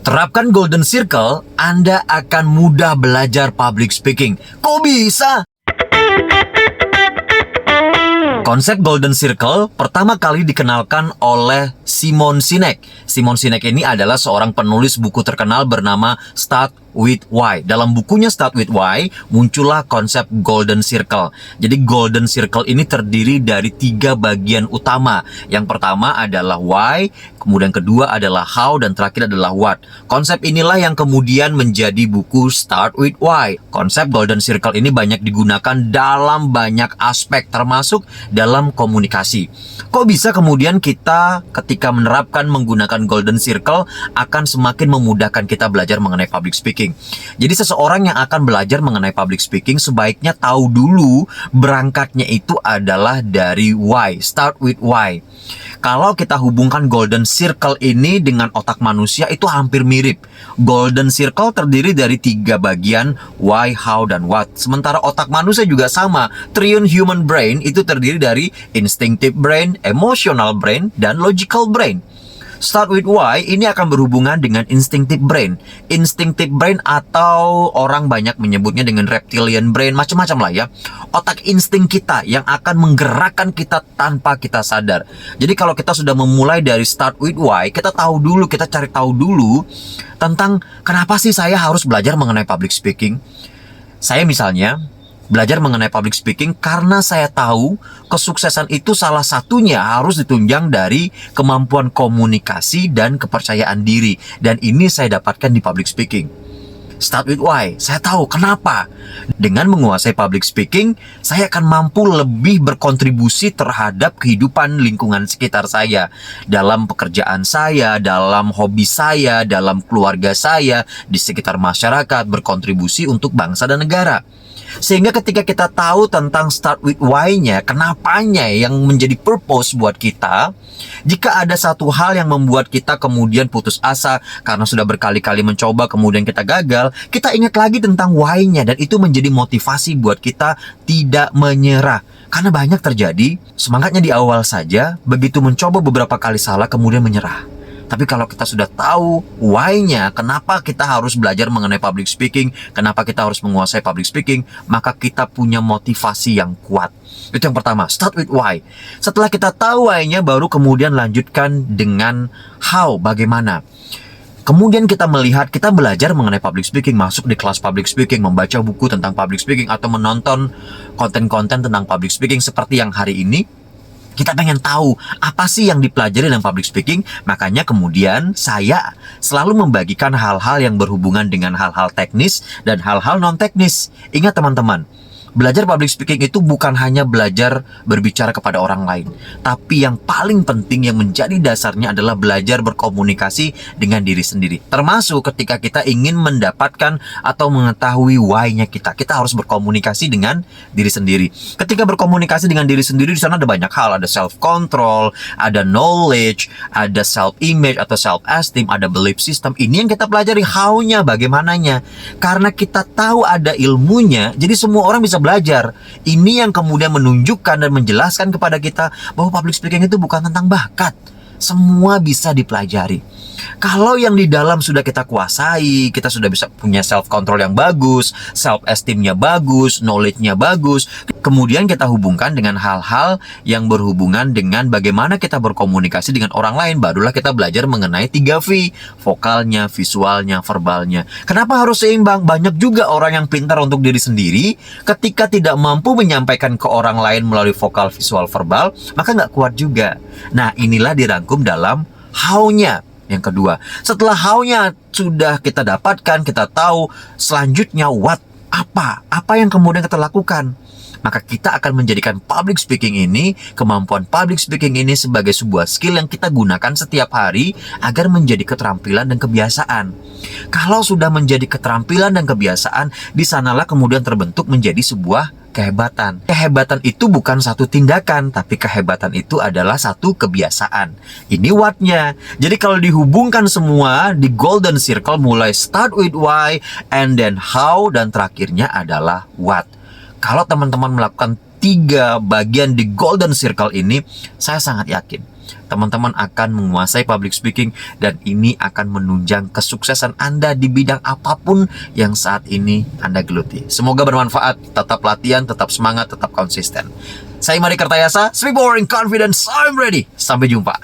Terapkan Golden Circle, Anda akan mudah belajar public speaking. Kok bisa? Konsep Golden Circle pertama kali dikenalkan oleh Simon Sinek. Simon Sinek ini adalah seorang penulis buku terkenal bernama Start with Why. Dalam bukunya Start with Why, muncullah konsep Golden Circle. Jadi Golden Circle ini terdiri dari 3 bagian utama. Yang pertama adalah why, kemudian kedua adalah how, dan terakhir adalah what. Konsep inilah yang kemudian menjadi buku Start with Why. Konsep Golden Circle ini banyak digunakan dalam banyak aspek, termasuk dalam komunikasi. Kok bisa kemudian kita ketika menerapkan menggunakan Golden Circle akan semakin memudahkan kita belajar mengenai public speaking? Jadi seseorang yang akan belajar mengenai public speaking sebaiknya tahu dulu berangkatnya itu adalah dari why. Start with why. Kalau kita hubungkan Golden Circle ini dengan otak manusia itu hampir mirip. Golden Circle terdiri dari 3 bagian, why, how, dan what. Sementara otak manusia juga sama. Triune human brain itu terdiri dari instinctive brain, emotional brain, dan logical brain. Start with why ini akan berhubungan dengan instinctive brain. Instinctive brain atau orang banyak menyebutnya dengan reptilian brain, macam-macam lah ya. Otak insting kita yang akan menggerakkan kita tanpa kita sadar. Jadi kalau kita sudah memulai dari start with why, kita cari tahu dulu tentang kenapa sih saya harus belajar mengenai public speaking. Saya misalnya belajar mengenai public speaking karena saya tahu kesuksesan itu salah satunya harus ditunjang dari kemampuan komunikasi dan kepercayaan diri. Dan ini saya dapatkan di public speaking. Start with why. Saya tahu kenapa. Dengan menguasai public speaking, saya akan mampu lebih berkontribusi terhadap kehidupan lingkungan sekitar saya. Dalam pekerjaan saya, dalam hobi saya, dalam keluarga saya, di sekitar masyarakat, berkontribusi untuk bangsa dan negara. Sehingga ketika kita tahu tentang start with why-nya, kenapanya yang menjadi purpose buat kita, jika ada satu hal yang membuat kita kemudian putus asa karena sudah berkali-kali mencoba kemudian kita gagal, kita ingat lagi tentang why-nya dan itu menjadi motivasi buat kita tidak menyerah. Karena banyak terjadi, semangatnya di awal saja, begitu mencoba beberapa kali salah kemudian menyerah. Tapi kalau kita sudah tahu why-nya, kenapa kita harus belajar mengenai public speaking, kenapa kita harus menguasai public speaking, maka kita punya motivasi yang kuat. Itu yang pertama, start with why. Setelah kita tahu why-nya, baru kemudian lanjutkan dengan how, bagaimana. Kemudian kita belajar mengenai public speaking, masuk di kelas public speaking, membaca buku tentang public speaking, atau menonton konten-konten tentang public speaking seperti yang hari ini. Kita pengen tahu apa sih yang dipelajari dalam public speaking, makanya kemudian saya selalu membagikan hal-hal yang berhubungan dengan hal-hal teknis dan hal-hal non-teknis. Ingat teman-teman, belajar public speaking itu bukan hanya belajar berbicara kepada orang lain, tapi yang paling penting yang menjadi dasarnya adalah belajar berkomunikasi dengan diri sendiri. Termasuk ketika kita ingin mendapatkan atau mengetahui why-nya kita harus berkomunikasi dengan diri sendiri. Ketika berkomunikasi dengan diri sendiri, di sana ada banyak hal, ada self-control, ada knowledge, ada self-image atau self-esteem, ada belief system. Ini yang kita pelajari, how-nya, bagaimananya. Karena kita tahu ada ilmunya, jadi semua orang bisa belajar. Ini yang kemudian menunjukkan dan menjelaskan kepada kita bahwa public speaking itu bukan tentang bakat. Semua bisa dipelajari. Kalau yang di dalam sudah kita kuasai, kita sudah bisa punya self-control yang bagus, self-esteemnya bagus, knowledge-nya bagus, kemudian kita hubungkan dengan hal-hal yang berhubungan dengan bagaimana kita berkomunikasi dengan orang lain, barulah kita belajar mengenai 3V, vokalnya, visualnya, verbalnya. Kenapa harus seimbang? Banyak juga orang yang pintar untuk diri sendiri, ketika tidak mampu menyampaikan ke orang lain melalui vokal, visual, verbal, maka nggak kuat juga. Nah, inilah dirangkum dalam how-nya. Yang kedua, setelah how-nya sudah kita dapatkan, kita tahu, selanjutnya what, apa yang kemudian kita lakukan. Maka kita akan menjadikan public speaking ini, kemampuan public speaking ini sebagai sebuah skill yang kita gunakan setiap hari agar menjadi keterampilan dan kebiasaan. Kalau sudah menjadi keterampilan dan kebiasaan, di sanalah kemudian terbentuk menjadi sebuah kehebatan. Kehebatan itu bukan satu tindakan, tapi kehebatan itu adalah satu kebiasaan. Ini what-nya. Jadi kalau dihubungkan semua di Golden Circle, mulai start with why, and then how, dan terakhirnya adalah what. Kalau teman-teman melakukan 3 bagian di Golden Circle ini, saya sangat yakin teman-teman akan menguasai public speaking dan ini akan menunjang kesuksesan Anda di bidang apapun yang saat ini Anda geluti. Semoga bermanfaat, tetap latihan, tetap semangat, tetap konsisten. Saya Mari Kertayasa, Speak Boring Confidence, I'm ready. Sampai jumpa.